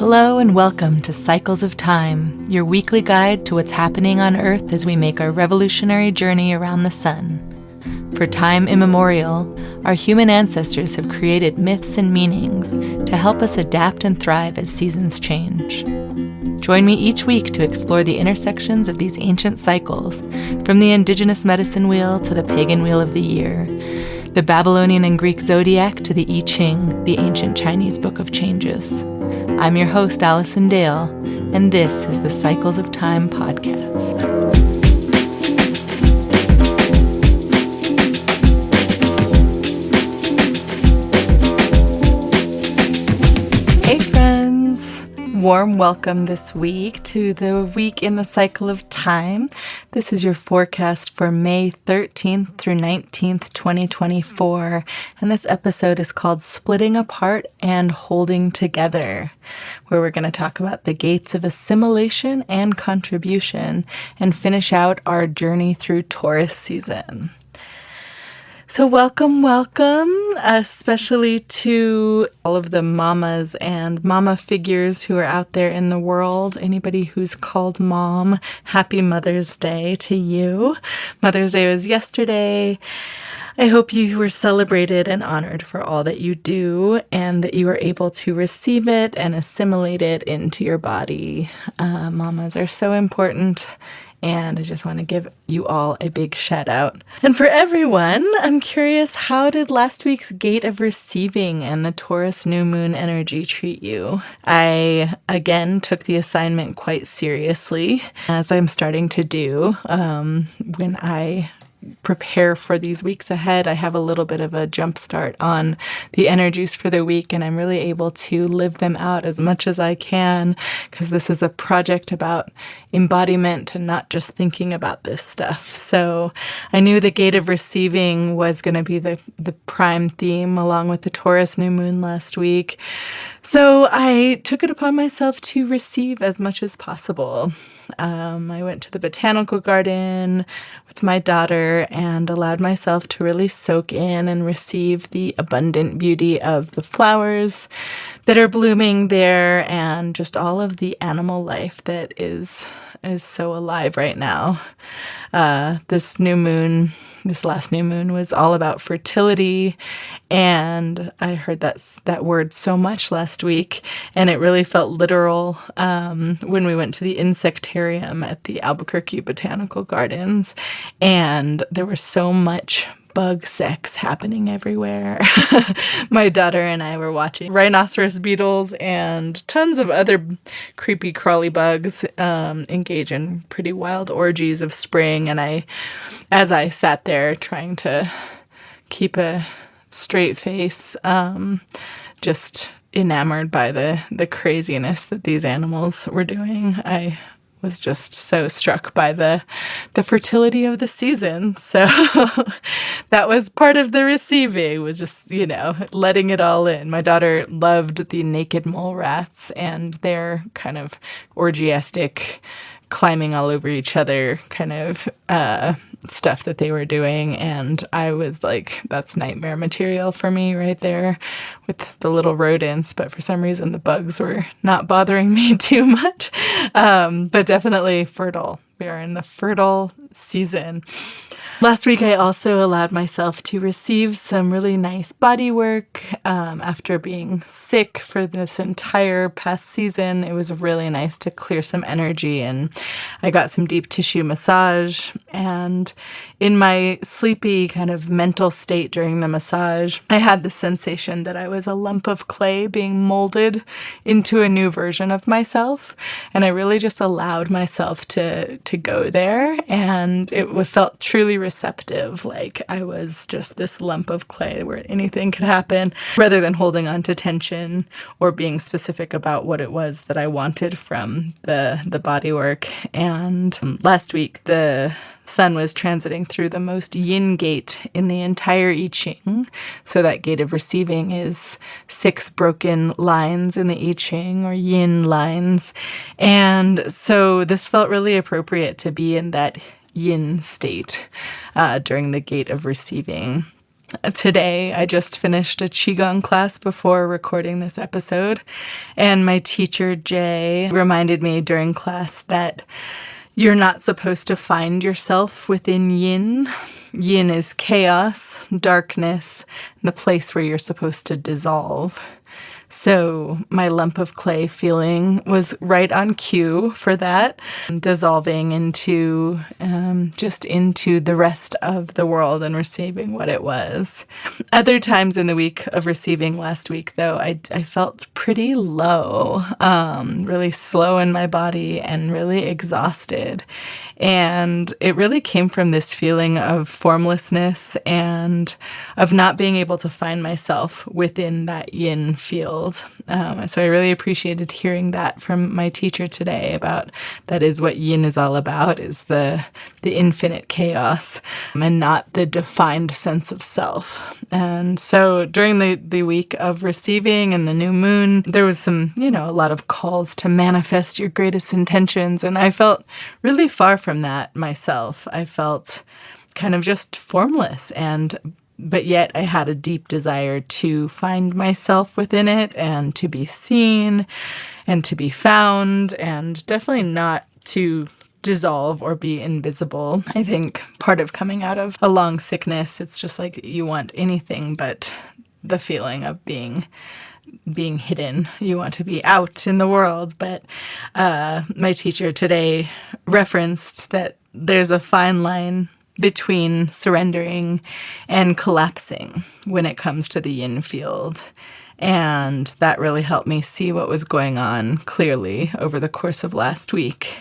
Hello and welcome to Cycles of Time, your weekly guide to what's happening on Earth as we make our revolutionary journey around the sun. For time immemorial, our human ancestors have created myths and meanings to help us adapt and thrive as seasons change. Join me each week to explore the intersections of these ancient cycles, from the indigenous medicine wheel to the pagan wheel of the year, the Babylonian and Greek Zodiac to the I Ching, the ancient Chinese book of changes. I'm your host, Allison Dale, and this is the Cycles of Time podcast. Hey friends! Warm welcome this week to the week in the Cycle of Time. This is your forecast for May 13th through 19th, 2024, and this episode is called Splitting Apart and Holding Together, where we're going to talk about the gates of assimilation and contribution and finish out our journey through Taurus season. So welcome, especially to all of the mamas and mama figures who are out there in the world. Anybody who's called mom, happy Mother's Day to you. Mother's Day was yesterday. I hope you were celebrated and honored for all that you do and that you are able to receive it and assimilate it into your body. Mamas are so important. And I just want to give you all a big shout out. And for everyone, I'm curious, how did last week's Gate of Receiving and the Taurus new moon energy treat you? I, again, took the assignment quite seriously, as I'm starting to do when I prepare for these weeks ahead. I have a little bit of a jump start on the energies for the week, and I'm really able to live them out as much as I can, because this is a project about embodiment and not just thinking about this stuff. So I knew the Gate of Receiving was going to be the prime theme along with the Taurus new moon last week. So I took it upon myself to receive as much as possible. I went to the botanical garden with my daughter and allowed myself to really soak in and receive the abundant beauty of the flowers that are blooming there and just all of the animal life that is so alive right now. This last new moon was all about fertility, and I heard that word so much last week, and it really felt literal when we went to the insectarium at the Albuquerque Botanical Gardens, and there was so much bug sex happening everywhere. My daughter and I were watching rhinoceros beetles and tons of other creepy crawly bugs engage in pretty wild orgies of spring. And as I sat there trying to keep a straight face, just enamored by the craziness that these animals were doing, I was just so struck by the fertility of the season. So that was part of the receiving, was just, letting it all in. My daughter loved the naked mole rats and their kind of orgiastic, climbing all over each other kind of stuff that they were doing. And I was like, that's nightmare material for me right there with the little rodents. But for some reason, the bugs were not bothering me too much. But definitely fertile. We are in the fertile season. Last week, I also allowed myself to receive some really nice body work after being sick for this entire past season. It was really nice to clear some energy, and I got some deep tissue massage. And in my sleepy kind of mental state during the massage, I had the sensation that I was a lump of clay being molded into a new version of myself. And I really just allowed myself to go there, and it felt truly receptive, like I was just this lump of clay where anything could happen, rather than holding on to tension or being specific about what it was that I wanted from the body work. And last week, the sun was transiting through the most yin gate in the entire I Ching. So that gate of receiving is 6 broken lines in the I Ching, or yin lines. And so this felt really appropriate to be in that yin state during the gate of receiving. Today, I just finished a Qigong class before recording this episode, and my teacher, Jay, reminded me during class that you're not supposed to find yourself within yin. Yin is chaos, darkness, the place where you're supposed to dissolve. So my lump of clay feeling was right on cue for that, dissolving into just into the rest of the world and receiving what it was. Other times in the week of receiving last week, though, I felt pretty low, really slow in my body and really exhausted. And it really came from this feeling of formlessness and of not being able to find myself within that yin field. So I really appreciated hearing that from my teacher today about that is what yin is all about, is the infinite chaos and not the defined sense of self. And so during the week of receiving and the new moon, there was some, a lot of calls to manifest your greatest intentions. And I felt really far from that myself. I felt kind of just formless, but yet I had a deep desire to find myself within it and to be seen and to be found, and definitely not to dissolve or be invisible. I think part of coming out of a long sickness, it's just like you want anything but the feeling of being hidden. You want to be out in the world. But my teacher today referenced that there's a fine line between surrendering and collapsing when it comes to the yin field. And that really helped me see what was going on clearly over the course of last week.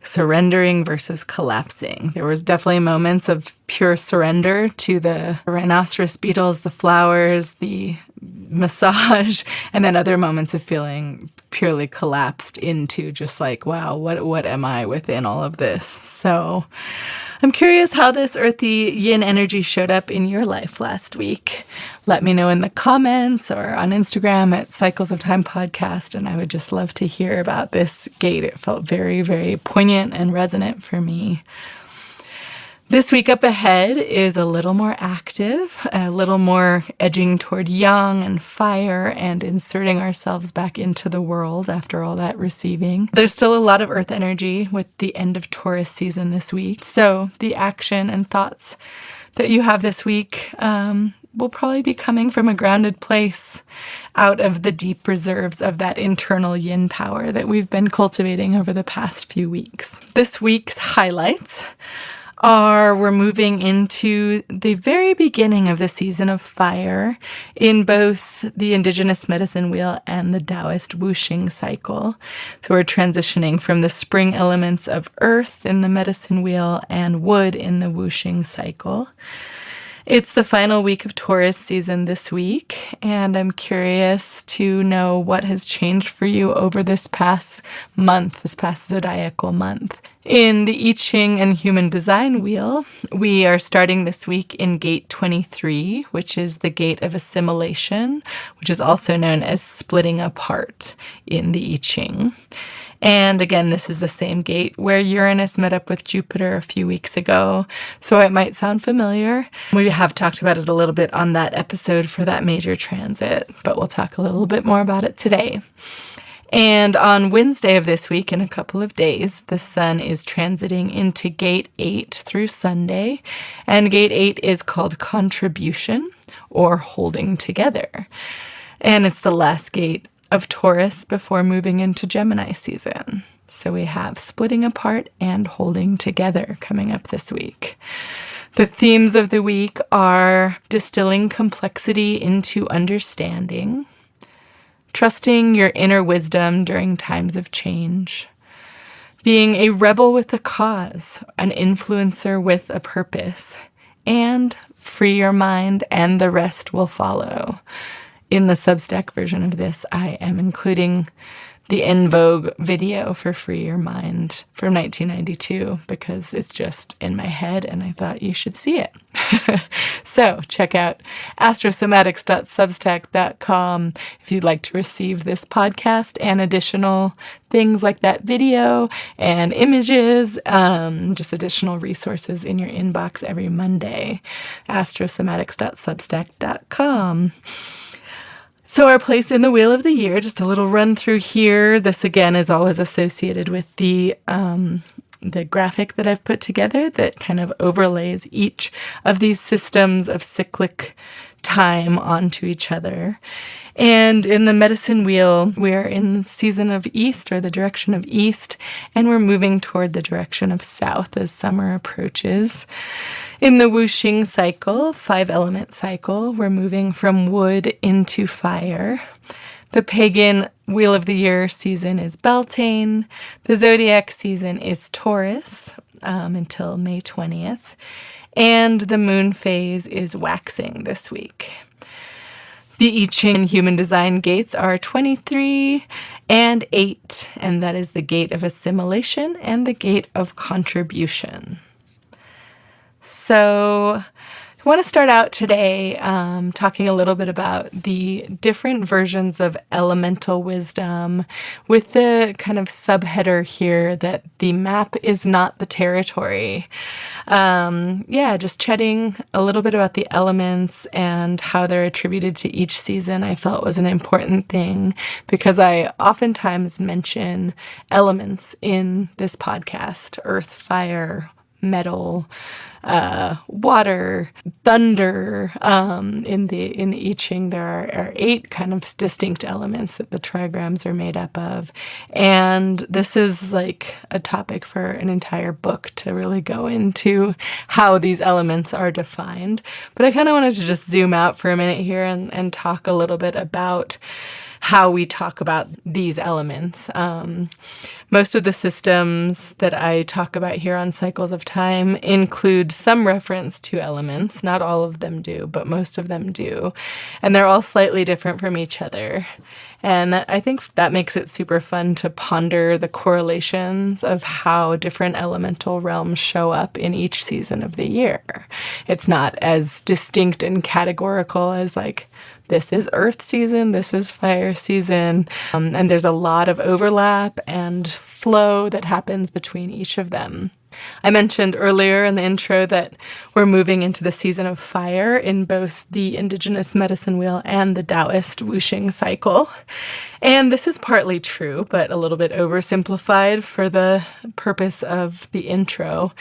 Surrendering versus collapsing. There was definitely moments of pure surrender to the rhinoceros beetles, the flowers, the massage, and then other moments of feeling purely collapsed into just like, wow, what am I within all of this? So I'm curious how this earthy yin energy showed up in your life last week. Let me know in the comments or on Instagram at Cycles of Time Podcast, and I would just love to hear about this gate. It felt very, very poignant and resonant for me. This week up ahead is a little more active, a little more edging toward yang and fire and inserting ourselves back into the world after all that receiving. There's still a lot of earth energy with the end of Taurus season this week. So the action and thoughts that you have this week will probably be coming from a grounded place out of the deep reserves of that internal yin power that we've been cultivating over the past few weeks. This week's highlights we're moving into the very beginning of the season of fire in both the indigenous medicine wheel and the Taoist Wuxing Cycle. So we're transitioning from the spring elements of earth in the medicine wheel and wood in the Wuxing Cycle. It's the final week of Taurus season this week, and I'm curious to know what has changed for you over this past month, this past zodiacal month. In the I Ching and Human Design wheel, we are starting this week in gate 23, which is the gate of assimilation, which is also known as splitting apart in the I Ching. And again, this is the same gate where Uranus met up with Jupiter a few weeks ago, so it might sound familiar. We have talked about it a little bit on that episode for that major transit, but we'll talk a little bit more about it today. And on Wednesday of this week, in a couple of days, the sun is transiting into gate 8 through Sunday, and gate 8 is called contribution or holding together. And it's the last gate of Taurus before moving into Gemini season. So we have splitting apart and holding together coming up this week. The themes of the week are distilling complexity into understanding, trusting your inner wisdom during times of change, being a rebel with a cause, an influencer with a purpose, and free your mind and the rest will follow. In the Substack version of this, I am including the En Vogue video for Free Your Mind from 1992 because it's just in my head and I thought you should see it. So check out astrosomatics.substack.com if you'd like to receive this podcast and additional things like that video and images, just additional resources in your inbox every Monday. astrosomatics.substack.com. So our place in the Wheel of the Year, just a little run through here. This again is always associated with the graphic that I've put together that kind of overlays each of these systems of cyclic time onto each other. And in the medicine wheel, we're in the season of east, or the direction of east, and we're moving toward the direction of south as summer approaches. In the Wuxing Cycle, 5-element cycle, we're moving from wood into fire. The pagan Wheel of the Year season is Beltane. The Zodiac season is Taurus until May 20th. And the moon phase is waxing this week. The I Ching human design gates are 23 and 8, and that is the gate of assimilation and the gate of contribution. So I want to start out today talking a little bit about the different versions of elemental wisdom with the kind of subheader here that the map is not the territory. Just chatting a little bit about the elements and how they're attributed to each season I felt was an important thing because I oftentimes mention elements in this podcast: earth, fire, metal, water, thunder. In the I Ching, there are 8 kind of distinct elements that the trigrams are made up of. And this is like a topic for an entire book to really go into how these elements are defined. But I kind of wanted to just zoom out for a minute here and talk a little bit about how we talk about these elements. Most of the systems that I talk about here on Cycles of Time include some reference to elements. Not all of them do, but most of them do. And they're all slightly different from each other. And I think that makes it super fun to ponder the correlations of how different elemental realms show up in each season of the year. It's not as distinct and categorical as like, this is earth season, this is fire season, and there's a lot of overlap and flow that happens between each of them. I mentioned earlier in the intro that we're moving into the season of fire in both the indigenous medicine wheel and the Taoist Wuxing cycle. And this is partly true, but a little bit oversimplified for the purpose of the intro.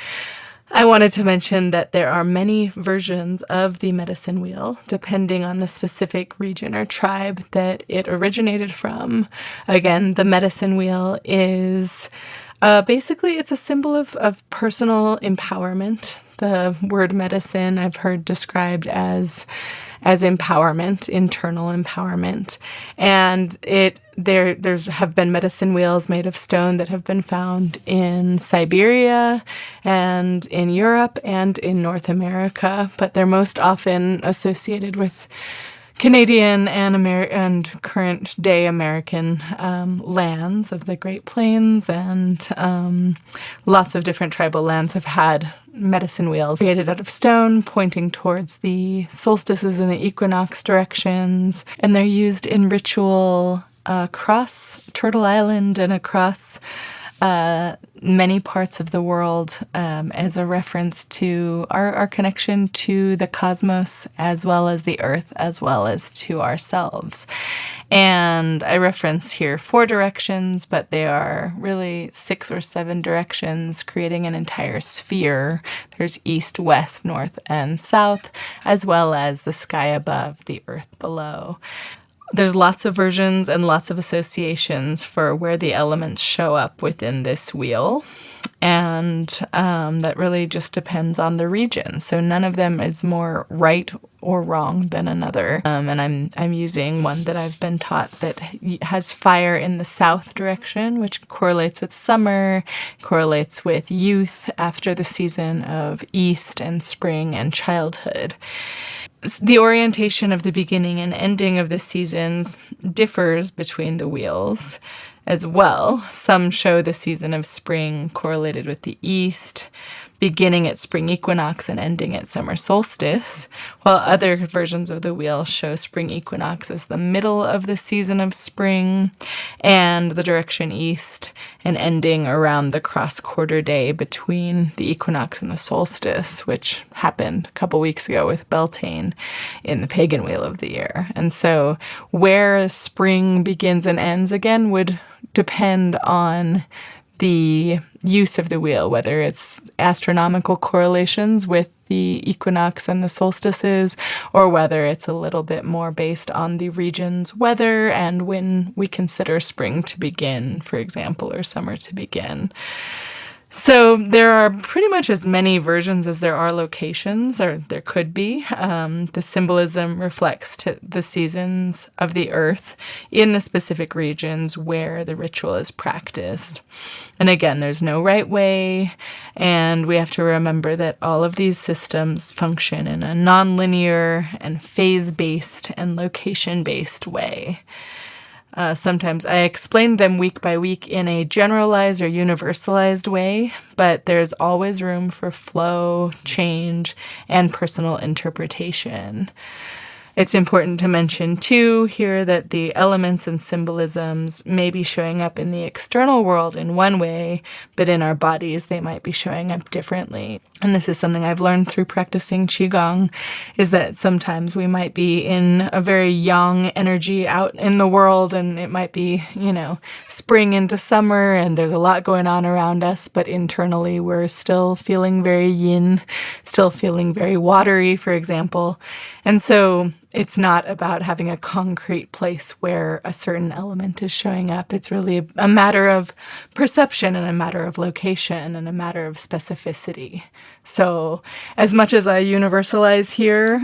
I wanted to mention that there are many versions of the medicine wheel, depending on the specific region or tribe that it originated from. Again, the medicine wheel is basically it's a symbol of personal empowerment. The word medicine I've heard described as empowerment, internal empowerment. And there have been medicine wheels made of stone that have been found in Siberia and in Europe and in North America, but they're most often associated with Canadian and current day American lands of the Great Plains, and lots of different tribal lands have had medicine wheels created out of stone pointing towards the solstices and the equinox directions, and they're used in ritual across Turtle Island and across many parts of the world as a reference to our connection to the cosmos, as well as the earth, as well as to ourselves. And I reference here 4 directions, but they are really 6 or 7 directions, creating an entire sphere. There's east, west, north, and south, as well as the sky above, the earth below. There's lots of versions and lots of associations for where the elements show up within this wheel. And that really just depends on the region. So none of them is more right or wrong than another. And I'm using one that I've been taught that has fire in the south direction, which correlates with summer, correlates with youth after the season of east and spring and childhood. The orientation of the beginning and ending of the seasons differs between the wheels. as well. Some show the season of spring correlated with the east, beginning at spring equinox and ending at summer solstice, while other versions of the wheel show spring equinox as the middle of the season of spring and the direction east, and ending around the cross-quarter day between the equinox and the solstice, which happened a couple weeks ago with Beltane in the pagan wheel of the year. And so where spring begins and ends again would depend on the use of the wheel, whether it's astronomical correlations with the equinox and the solstices, or whether it's a little bit more based on the region's weather and when we consider spring to begin, for example, or summer to begin. So there are pretty much as many versions as there are locations, or there could be. The symbolism reflects to the seasons of the earth in the specific regions where the ritual is practiced. And again, there's no right way, and we have to remember that all of these systems function in a nonlinear and phase-based and location-based way. Sometimes I explain them week by week in a generalized or universalized way, but there's always room for flow, change, and personal interpretation. It's important to mention, too, here that the elements and symbolisms may be showing up in the external world in one way, but in our bodies they might be showing up differently. And this is something I've learned through practicing Qigong, is that sometimes we might be in a very yang energy out in the world, and it might be, spring into summer, and there's a lot going on around us, but internally we're still feeling very yin, still feeling very watery, for example. And so it's not about having a concrete place where a certain element is showing up. It's really a matter of perception and a matter of location and a matter of specificity. So as much as I universalize here,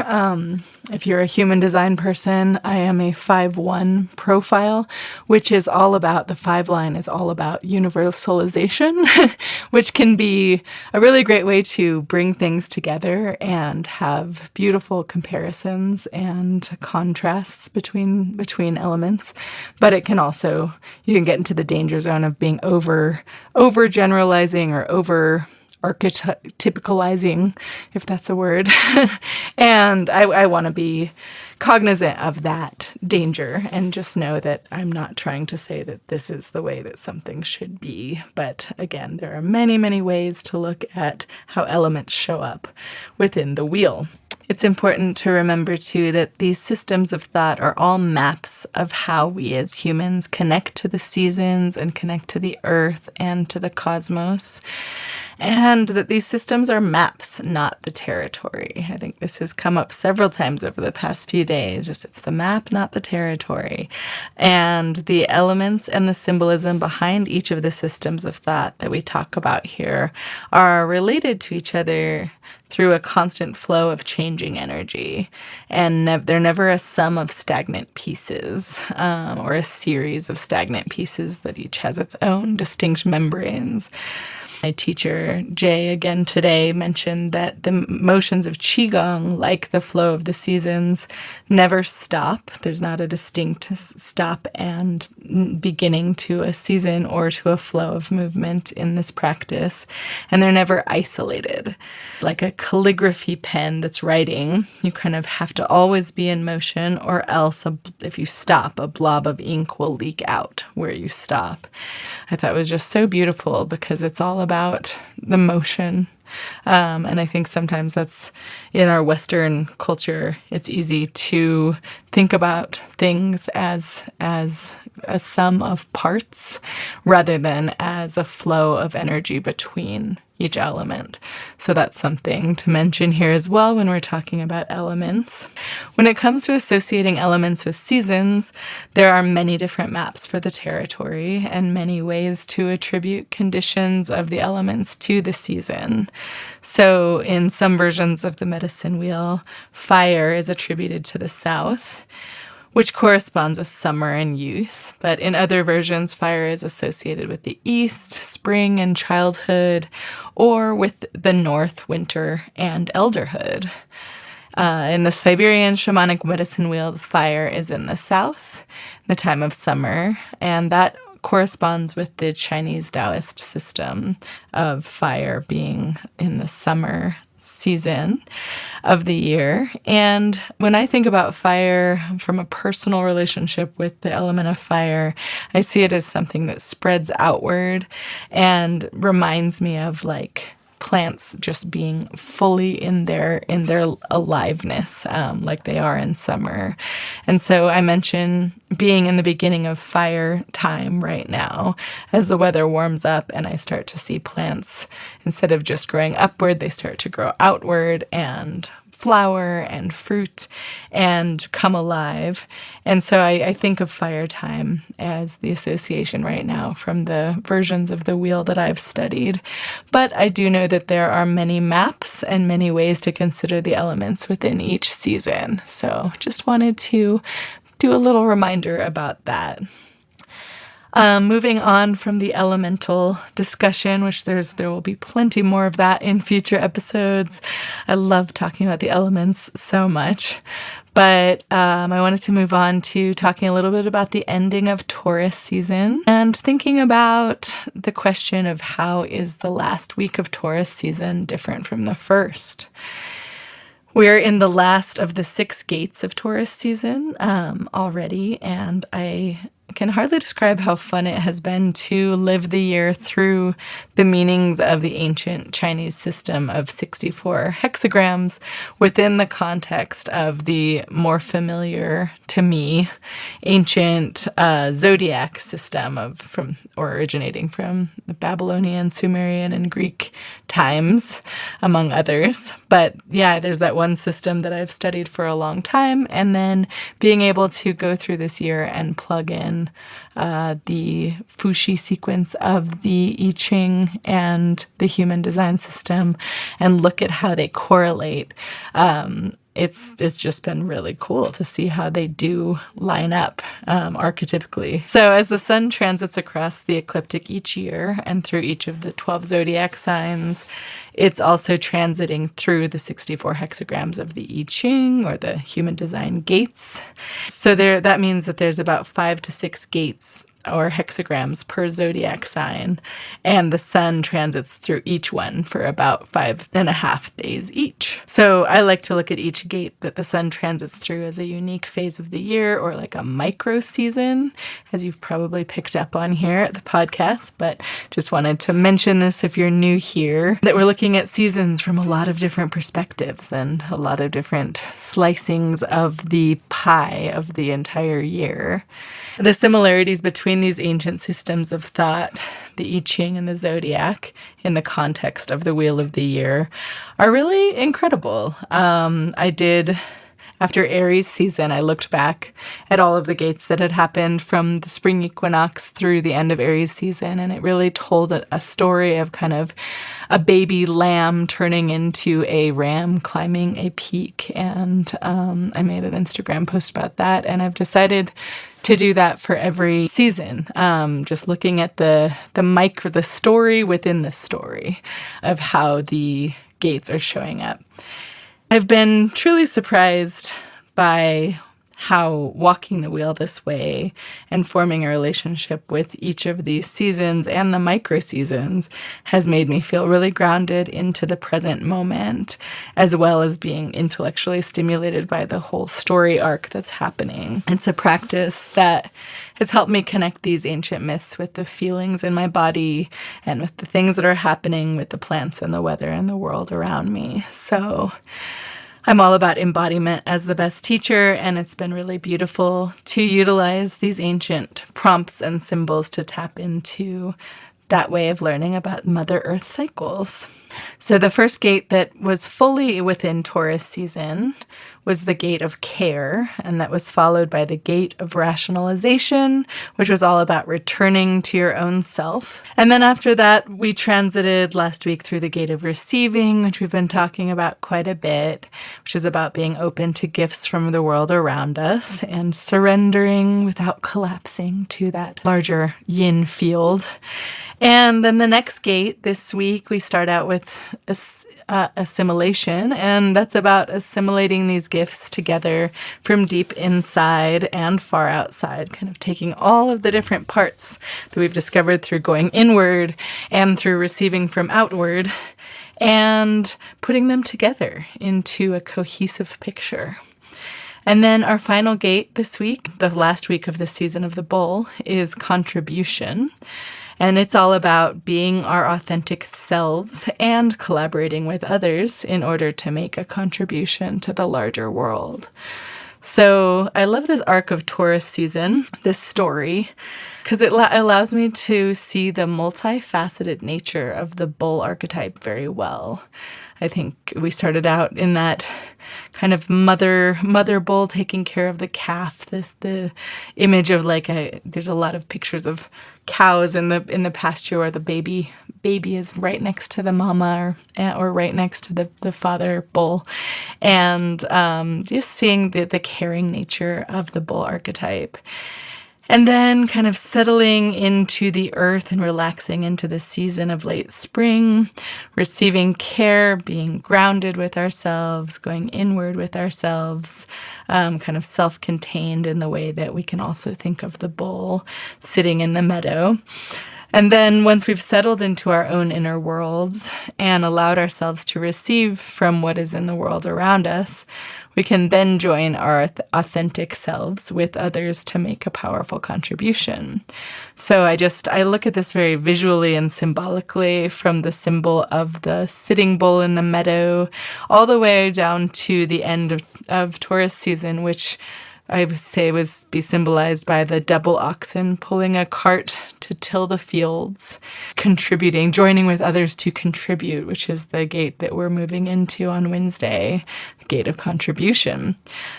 if you're a human design person, I am a 5-1 profile, which is all about, the 5 line is all about universalization, which can be a really great way to bring things together and have beautiful comparisons and contrasts between elements. But it can also, you can get into the danger zone of being over generalizing or over archetypicalizing, if that's a word. And I want to be cognizant of that danger and just know that I'm not trying to say that this is the way that something should be. But again, there are many, many ways to look at how elements show up within the wheel. It's important to remember, too, that these systems of thought are all maps of how we as humans connect to the seasons and connect to the earth and to the cosmos, and that these systems are maps, not the territory. I think this has come up several times over the past few days. Just it's the map, not the territory. And the elements and the symbolism behind each of the systems of thought that we talk about here are related to each other through a constant flow of changing energy. And they're never a sum of stagnant pieces or a series of stagnant pieces that each has its own distinct membranes. My teacher, Jay, again today, mentioned that the motions of Qigong, like the flow of the seasons, never stop. There's not a distinct stop and beginning to a season or to a flow of movement in this practice. And they're never isolated. Like a calligraphy pen that's writing, you kind of have to always be in motion, or else if you stop, a blob of ink will leak out where you stop. I thought it was just so beautiful because it's all about the motion. And I think sometimes that's in our Western culture, it's easy to think about things as a sum of parts rather than as a flow of energy between each element. So that's something to mention here as well when we're talking about elements. When it comes to associating elements with seasons, there are many different maps for the territory and many ways to attribute conditions of the elements to the season. So in some versions of the medicine wheel, fire is attributed to the south, which corresponds with summer and youth. But in other versions, fire is associated with the east, spring and childhood, or with the north, winter and elderhood. In the Siberian shamanic medicine wheel, the fire is in the south, the time of summer, and that corresponds with the Chinese Taoist system of fire being in the summer season of the year. And when I think about fire from a personal relationship with the element of fire, I see it as something that spreads outward and reminds me of like plants just being fully in their aliveness, like they are in summer. And so I mention being in the beginning of fire time right now as the weather warms up and I start to see plants, instead of just growing upward, they start to grow outward and flower and fruit and come alive. And so I think of fire time as the association right now from the versions of the wheel that I've studied. But I do know that there are many maps and many ways to consider the elements within each season. So just wanted to do a little reminder about that. Moving on from the elemental discussion, which there will be plenty more of that in future episodes. I love talking about the elements so much. But I wanted to move on to talking a little bit about the ending of Taurus season and thinking about the question of how is the last week of Taurus season different from the first. We're in the last of the 6 gates of Taurus season already, and I can hardly describe how fun it has been to live the year through the meanings of the ancient Chinese system of 64 hexagrams within the context of the more familiar to me ancient Zodiac system originating from the Babylonian, Sumerian, and Greek times, among others. But yeah, there's that one system that I've studied for a long time, and then being able to go through this year and plug in the Fuxi sequence of the I Ching and the human design system and look at how they correlate. It's just been really cool to see how they do line up archetypically. So as the sun transits across the ecliptic each year and through each of the 12 zodiac signs, it's also transiting through the 64 hexagrams of the I Ching or the human design gates. So that means that there's about 5 to 6 gates or hexagrams per zodiac sign, and the sun transits through each one for about 5.5 days each. So I like to look at each gate that the sun transits through as a unique phase of the year, or like a micro season, as you've probably picked up on here at the podcast, but just wanted to mention this if you're new here, that we're looking at seasons from a lot of different perspectives and a lot of different slicings of the pie of the entire year. The similarities between these ancient systems of thought, the I Ching and the Zodiac, in the context of the Wheel of the Year, are really incredible. After Aries season, I looked back at all of the gates that had happened from the spring equinox through the end of Aries season, and it really told a story of kind of a baby lamb turning into a ram climbing a peak. And I made an Instagram post about that, and I've decided to do that for every season, just looking at the story within the story of how the gates are showing up. I've been truly surprised by how walking the wheel this way and forming a relationship with each of these seasons and the micro seasons has made me feel really grounded into the present moment, as well as being intellectually stimulated by the whole story arc that's happening. It's a practice that has helped me connect these ancient myths with the feelings in my body and with the things that are happening with the plants and the weather and the world around me. So I'm all about embodiment as the best teacher, and it's been really beautiful to utilize these ancient prompts and symbols to tap into that way of learning about Mother Earth cycles. So the first gate that was fully within Taurus season was the gate of care, and that was followed by the gate of rationalization, which was all about returning to your own self. And then after that, we transited last week through the gate of receiving, which we've been talking about quite a bit, which is about being open to gifts from the world around us and surrendering without collapsing to that larger yin field. And then the next gate this week, we start out with assimilation, and that's about assimilating these gifts together from deep inside and far outside, kind of taking all of the different parts that we've discovered through going inward and through receiving from outward, and putting them together into a cohesive picture. And then our final gate this week, the last week of the season of the bull, is contribution. And it's all about being our authentic selves and collaborating with others in order to make a contribution to the larger world. So I love this arc of Taurus season, this story, because it allows me to see the multifaceted nature of the bull archetype very well. I think we started out in that kind of mother bull taking care of the calf. The image of there's a lot of pictures of cows in the pasture where the baby is right next to the mama or right next to the father bull, and just seeing the caring nature of the bull archetype. And then kind of settling into the earth and relaxing into the season of late spring, receiving care, being grounded with ourselves, going inward with ourselves, kind of self-contained in the way that we can also think of the bull sitting in the meadow. And then once we've settled into our own inner worlds and allowed ourselves to receive from what is in the world around us, we can then join our authentic selves with others to make a powerful contribution. So I look at this very visually and symbolically, from the symbol of the sitting bull in the meadow all the way down to the end of Taurus season, which I would say be symbolized by the double oxen pulling a cart to till the fields, contributing, joining with others to contribute, which is the gate that we're moving into on Wednesday, the gate of contribution.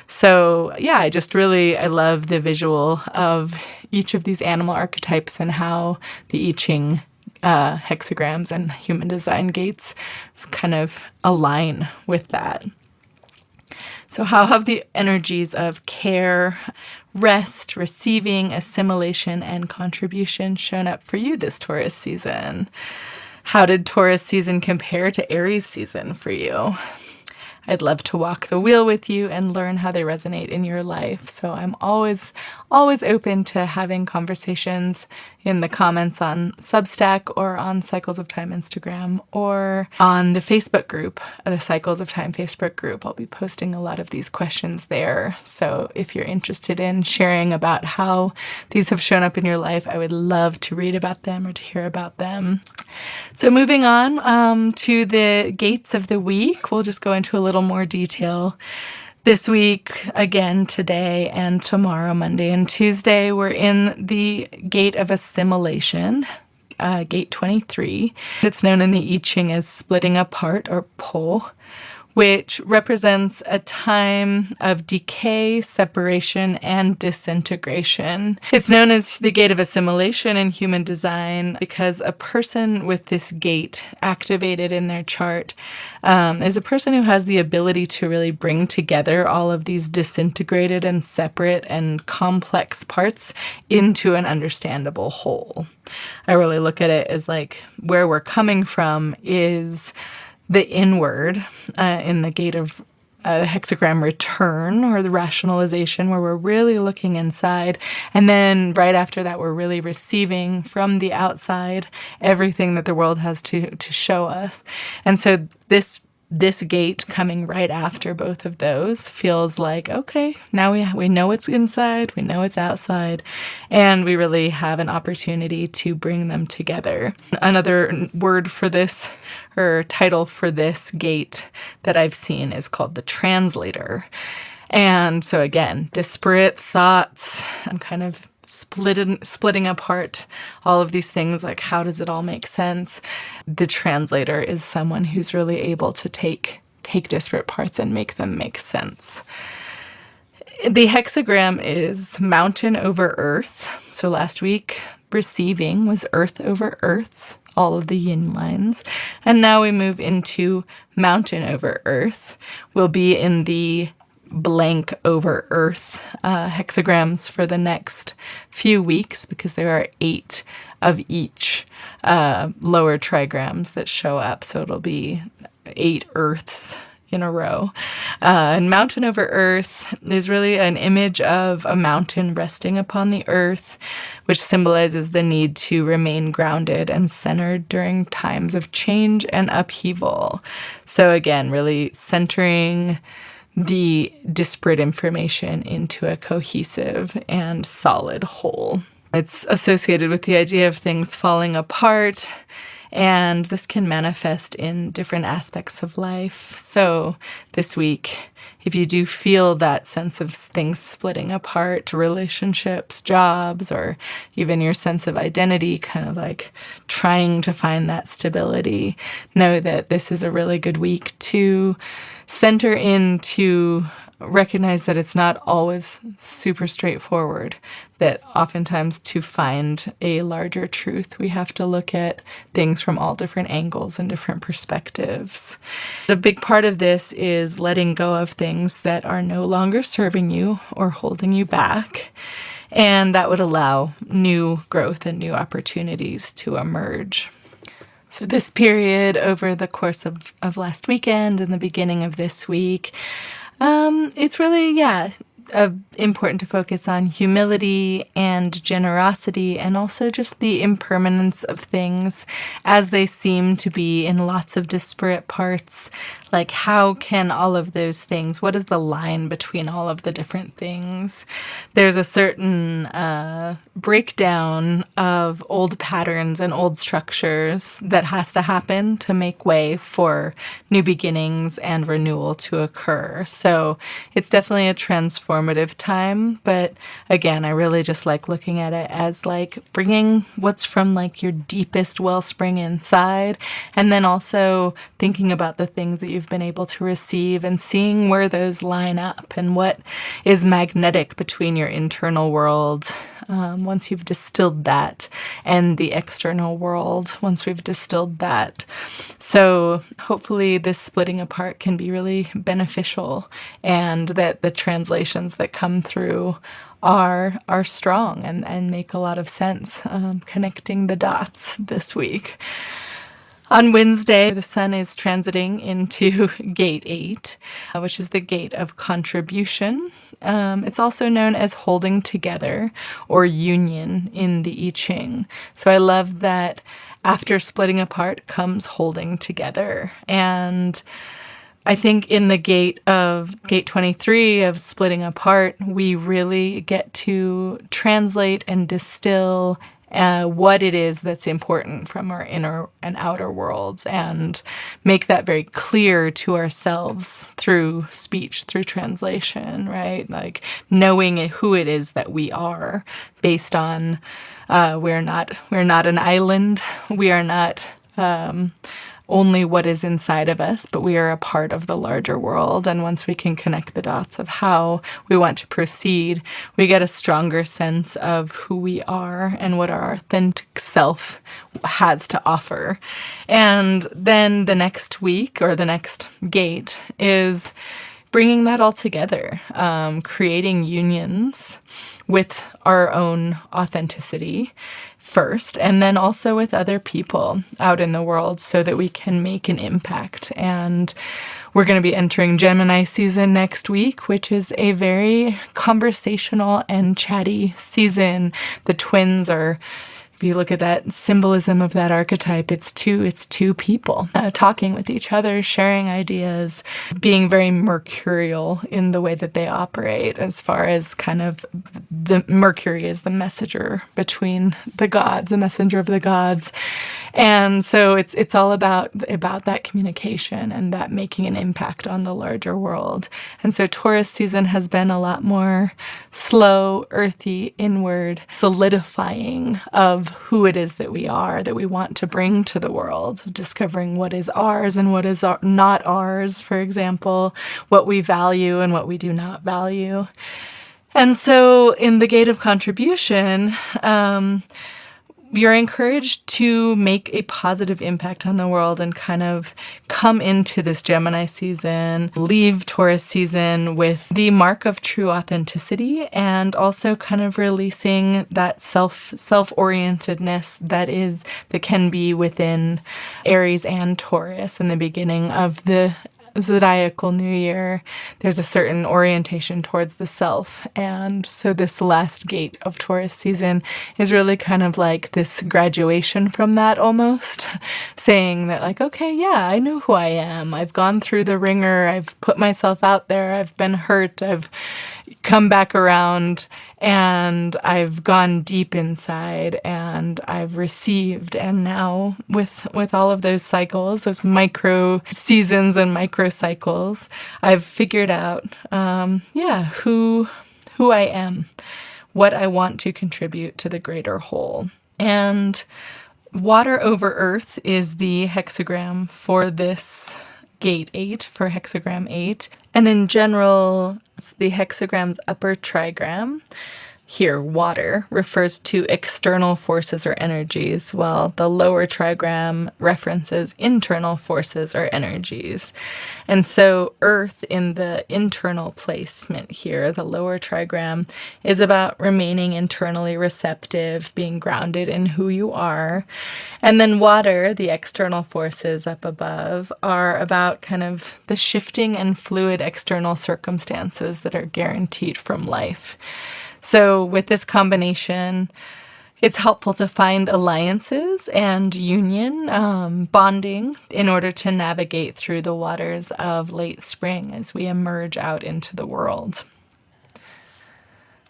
So yeah, I love the visual of each of these animal archetypes and how the I Ching hexagrams and human design gates kind of align with that. So how have the energies of care, rest, receiving, assimilation, and contribution shown up for you this Taurus season? How did Taurus season compare to Aries season for you? I'd love to walk the wheel with you and learn how they resonate in your life. So I'm always open to having conversations in the comments on Substack or on Cycles of Time Instagram or on the Facebook group, the Cycles of Time Facebook group. I'll be posting a lot of these questions there. So if you're interested in sharing about how these have shown up in your life, I would love to read about them or to hear about them. So moving on to the gates of the week, we'll just go into a little more detail. This week, again, today and tomorrow, Monday and Tuesday, we're in the gate of assimilation, gate 23. It's known in the I Ching as splitting apart or po, which represents a time of decay, separation, and disintegration. It's known as the gate of assimilation in human design because a person with this gate activated in their chart is a person who has the ability to really bring together all of these disintegrated and separate and complex parts into an understandable whole. I really look at it as like where we're coming from is the inward in the gate of hexagram return, or the rationalization, where we're really looking inside. And then right after that, we're really receiving from the outside everything that the world has to show us. And so this gate coming right after both of those feels like, okay, now we know what's inside, we know what's outside, and we really have an opportunity to bring them together. Another word for this, or title for this gate that I've seen, is called the translator. And so again, disparate thoughts and kind of splitting apart all of these things, like how does it all make sense? The translator is someone who's really able to take disparate parts and make them make sense. The hexagram is mountain over earth. So last week, receiving was earth over earth, all of the yin lines. And now we move into mountain over earth. We'll be in the blank over earth hexagrams for the next few weeks, because there are 8 of each lower trigrams that show up. So it'll be 8 earths in a row. And mountain over earth is really an image of a mountain resting upon the earth, which symbolizes the need to remain grounded and centered during times of change and upheaval. So again, really centering the disparate information into a cohesive and solid whole. It's associated with the idea of things falling apart, and this can manifest in different aspects of life. So this week, if you do feel that sense of things splitting apart, relationships, jobs, or even your sense of identity, kind of like trying to find that stability, know that this is a really good week to center in, to recognize that it's not always super straightforward, that oftentimes to find a larger truth, we have to look at things from all different angles and different perspectives. A big part of this is letting go of things that are no longer serving you or holding you back, and that would allow new growth and new opportunities to emerge. So this period over the course of last weekend and the beginning of this week, it's really, important to focus on humility and generosity, and also just the impermanence of things as they seem to be in lots of disparate parts. Like, how can all of those things, what is the line between all of the different things? There's a certain breakdown of old patterns and old structures that has to happen to make way for new beginnings and renewal to occur. So it's definitely a transformative time. But again, I really just like looking at it as like bringing what's from like your deepest wellspring inside, and then also thinking about the things that you've been able to receive and seeing where those line up and what is magnetic between your internal world once you've distilled that, and the external world once we've distilled that. So hopefully this splitting apart can be really beneficial, and that the translations that come through are strong and make a lot of sense, connecting the dots this week. On Wednesday, the sun is transiting into Gate 8, which is the gate of contribution. It's also known as holding together or union in the I Ching. So I love that after splitting apart comes holding together. And I think in the gate 23 of splitting apart, we really get to translate and distill what it is that's important from our inner and outer worlds, and make that very clear to ourselves through speech, through translation, right? Like knowing who it is that we are based on we're not an island. We are not only what is inside of us, but we are a part of the larger world. And once we can connect the dots of how we want to proceed, we get a stronger sense of who we are and what our authentic self has to offer. And then the next week, or the next gate, is bringing that all together, creating unions with our own authenticity first, and then also with other people out in the world so that we can make an impact. And we're going to be entering Gemini season next week, which is a very conversational and chatty season. The twins are, if you look at that symbolism of that archetype, it's two people talking with each other, sharing ideas, being very mercurial in the way that they operate, as far as kind of the Mercury is the messenger between the gods, the messenger of the gods. And so it's all about that communication and that making an impact on the larger world. And so Taurus season has been a lot more slow, earthy, inward, solidifying of who it is that we are, that we want to bring to the world, discovering what is ours and what is not ours, for example, what we value and what we do not value. And so in the gate of contribution, you're encouraged to make a positive impact on the world and kind of come into this Gemini season, leave Taurus season with the mark of true authenticity, and also kind of releasing that self-orientedness that can be within Aries and Taurus in the beginning of the zodiacal new year, there's a certain orientation towards the self. And so this last gate of Taurus season is really kind of like this graduation from that almost, saying that like, okay, yeah, I know who I am. I've gone through the ringer. I've put myself out there. I've been hurt. I've come back around, and I've gone deep inside, and I've received. And now with all of those cycles, those micro seasons and micro cycles, I've figured out, who I am, what I want to contribute to the greater whole. And water over earth is the hexagram for this gate 8, for hexagram 8. And in general, it's the hexagram's upper trigram. Here, water refers to external forces or energies, while the lower trigram references internal forces or energies. And so earth in the internal placement here, the lower trigram, is about remaining internally receptive, being grounded in who you are. And then water, the external forces up above, are about kind of the shifting and fluid external circumstances that are guaranteed from life. So with this combination, it's helpful to find alliances and union, bonding, in order to navigate through the waters of late spring as we emerge out into the world.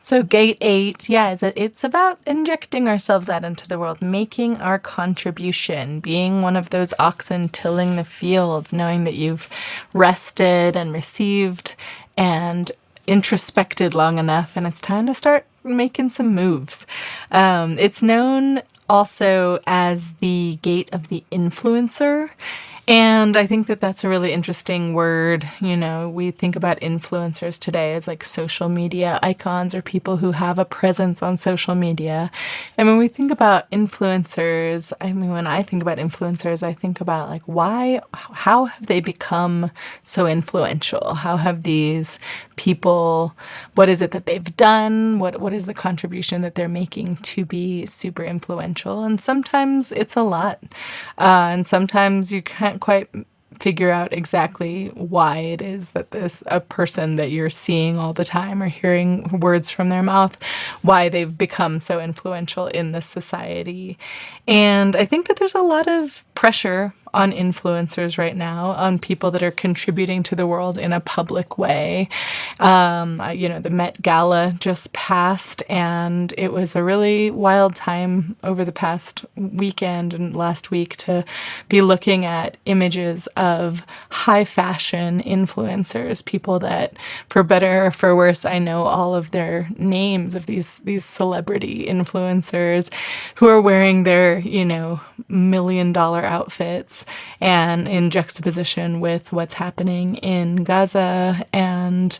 So gate 8, it's about injecting ourselves out into the world, making our contribution, being one of those oxen tilling the fields, knowing that you've rested and received and introspected long enough, and it's time to start making some moves. It's known also as the gate of the influencer. And I think that that's a really interesting word. You know, we think about influencers today as like social media icons or people who have a presence on social media. And when we think about influencers, when I think about influencers, I think about like how have they become so influential? How have these people, what is it that they've done? What is the contribution that they're making to be super influential? And sometimes it's a lot. And sometimes you can't quite figure out exactly why it is that a person that you're seeing all the time or hearing words from their mouth, why they've become so influential in this society. And I think that there's a lot of pressure on influencers right now, on people that are contributing to the world in a public way. The Met Gala just passed, and it was a really wild time over the past weekend and last week to be looking at images of high fashion influencers, people that, for better or for worse, I know all of their names of these celebrity influencers who are wearing their, $1 million outfits, and in juxtaposition with what's happening in Gaza, and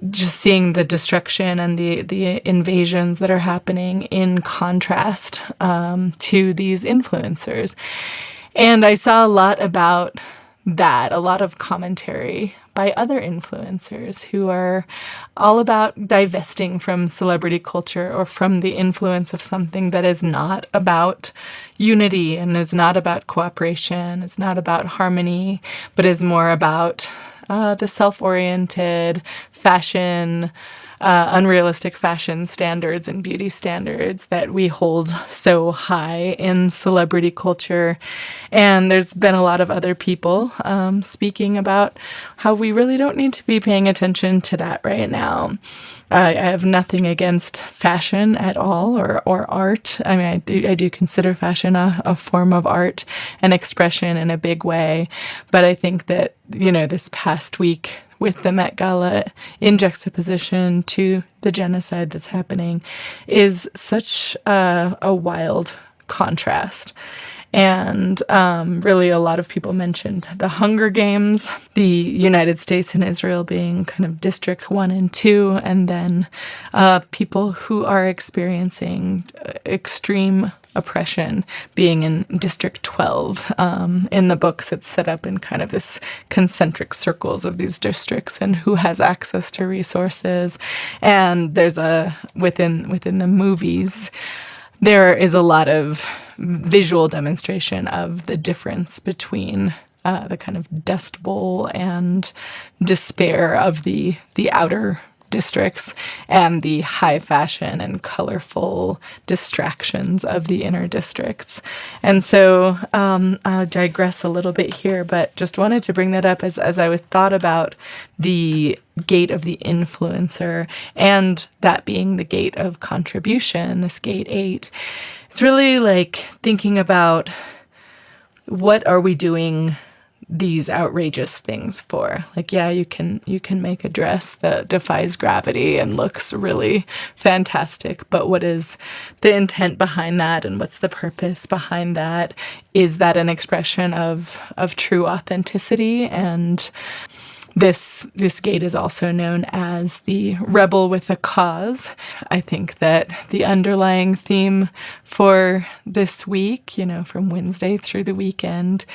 just seeing the destruction and the invasions that are happening in contrast to these influencers. And I saw a lot about that, a lot of commentary by other influencers who are all about divesting from celebrity culture or from the influence of something that is not about unity and is not about cooperation, it's not about harmony, but is more about the self-oriented fashion, unrealistic fashion standards and beauty standards that we hold so high in celebrity culture. And there's been a lot of other people speaking about how we really don't need to be paying attention to that right now. I have nothing against fashion at all or art. I mean, I do consider fashion a form of art and expression in a big way. But I think that, this past week with the Met Gala in juxtaposition to the genocide that's happening is such a wild contrast. And really a lot of people mentioned the Hunger Games, the United States and Israel being kind of District 1 and 2, and then people who are experiencing extreme oppression being in District 12. In the books, it's set up in kind of this concentric circles of these districts and who has access to resources. And there's within the movies, there is a lot of visual demonstration of the difference between the kind of dust bowl and despair of the outer districts and the high fashion and colorful distractions of the inner districts. And so I'll digress a little bit here, but just wanted to bring that up as I thought about the gate of the influencer and that being the gate of contribution, this gate 8. It's really like thinking about what are we doing these outrageous things for. Like, yeah, you can make a dress that defies gravity and looks really fantastic, but what is the intent behind that, and what's the purpose behind that? Is that an expression of true authenticity? And this gate is also known as the rebel with a cause. I think that the underlying theme for this week, from Wednesday through the weekend,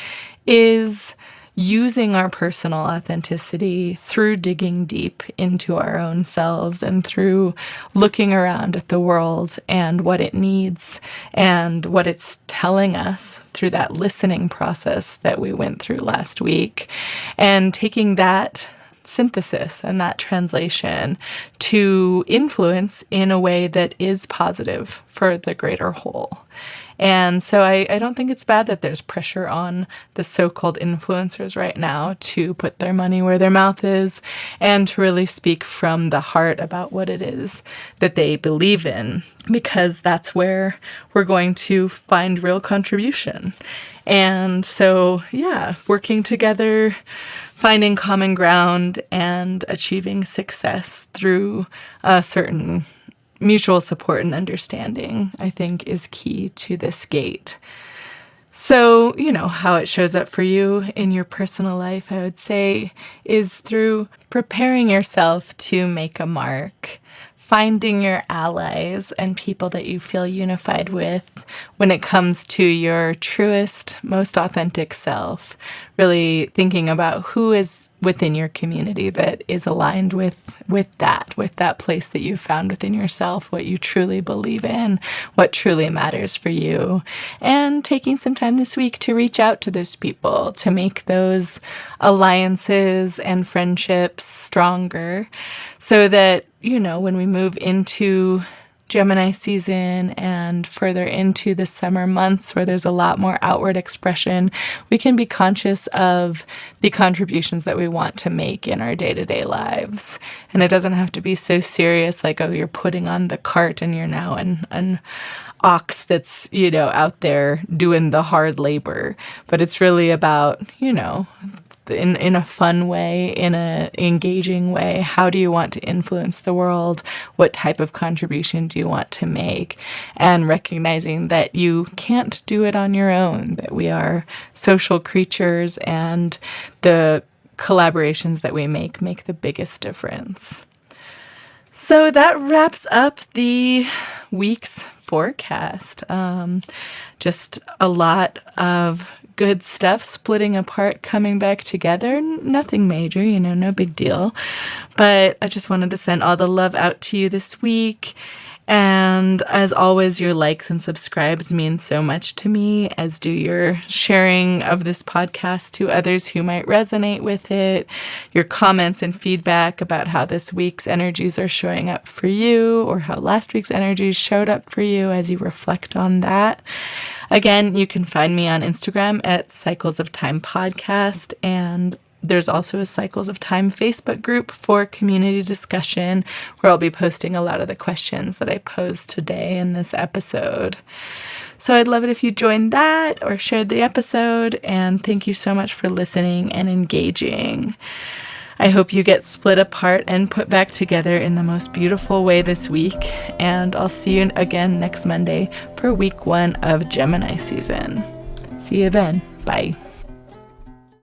is using our personal authenticity through digging deep into our own selves and through looking around at the world and what it needs and what it's telling us through that listening process that we went through last week, and taking that synthesis and that translation to influence in a way that is positive for the greater whole. And so I don't think it's bad that there's pressure on the so-called influencers right now to put their money where their mouth is and to really speak from the heart about what it is that they believe in, because that's where we're going to find real contribution. And so, yeah, working together, finding common ground, and achieving success through a certain mutual support and understanding, I think, is key to this gate. So, how it shows up for you in your personal life, I would say, is through preparing yourself to make a mark, finding your allies and people that you feel unified with when it comes to your truest, most authentic self, really thinking about who is within your community that is aligned with that place that you found within yourself, what you truly believe in, what truly matters for you, and taking some time this week to reach out to those people, to make those alliances and friendships stronger, so that, when we move into Gemini season and further into the summer months where there's a lot more outward expression, we can be conscious of the contributions that we want to make in our day-to-day lives. And it doesn't have to be so serious, like, oh, you're putting on the cart and you're now an ox that's, out there doing the hard labor. But it's really about, in a fun way, in a engaging way, how do you want to influence the world? What type of contribution do you want to make? And recognizing that you can't do it on your own, that we are social creatures and the collaborations that we make the biggest difference. So that wraps up the week's forecast. Just a lot of good stuff splitting apart, coming back together. Nothing major, no big deal. But I just wanted to send all the love out to you this week. And as always, your likes and subscribes mean so much to me, as do your sharing of this podcast to others who might resonate with it, your comments and feedback about how this week's energies are showing up for you, or how last week's energies showed up for you as you reflect on that. Again, you can find me on Instagram at Cycles of Time Podcast, and there's also a Cycles of Time Facebook group for community discussion, where I'll be posting a lot of the questions that I posed today in this episode. So I'd love it if you joined that or shared the episode, and thank you so much for listening and engaging. I hope you get split apart and put back together in the most beautiful way this week, and I'll see you again next Monday for week 1 of Gemini season. See you then. Bye.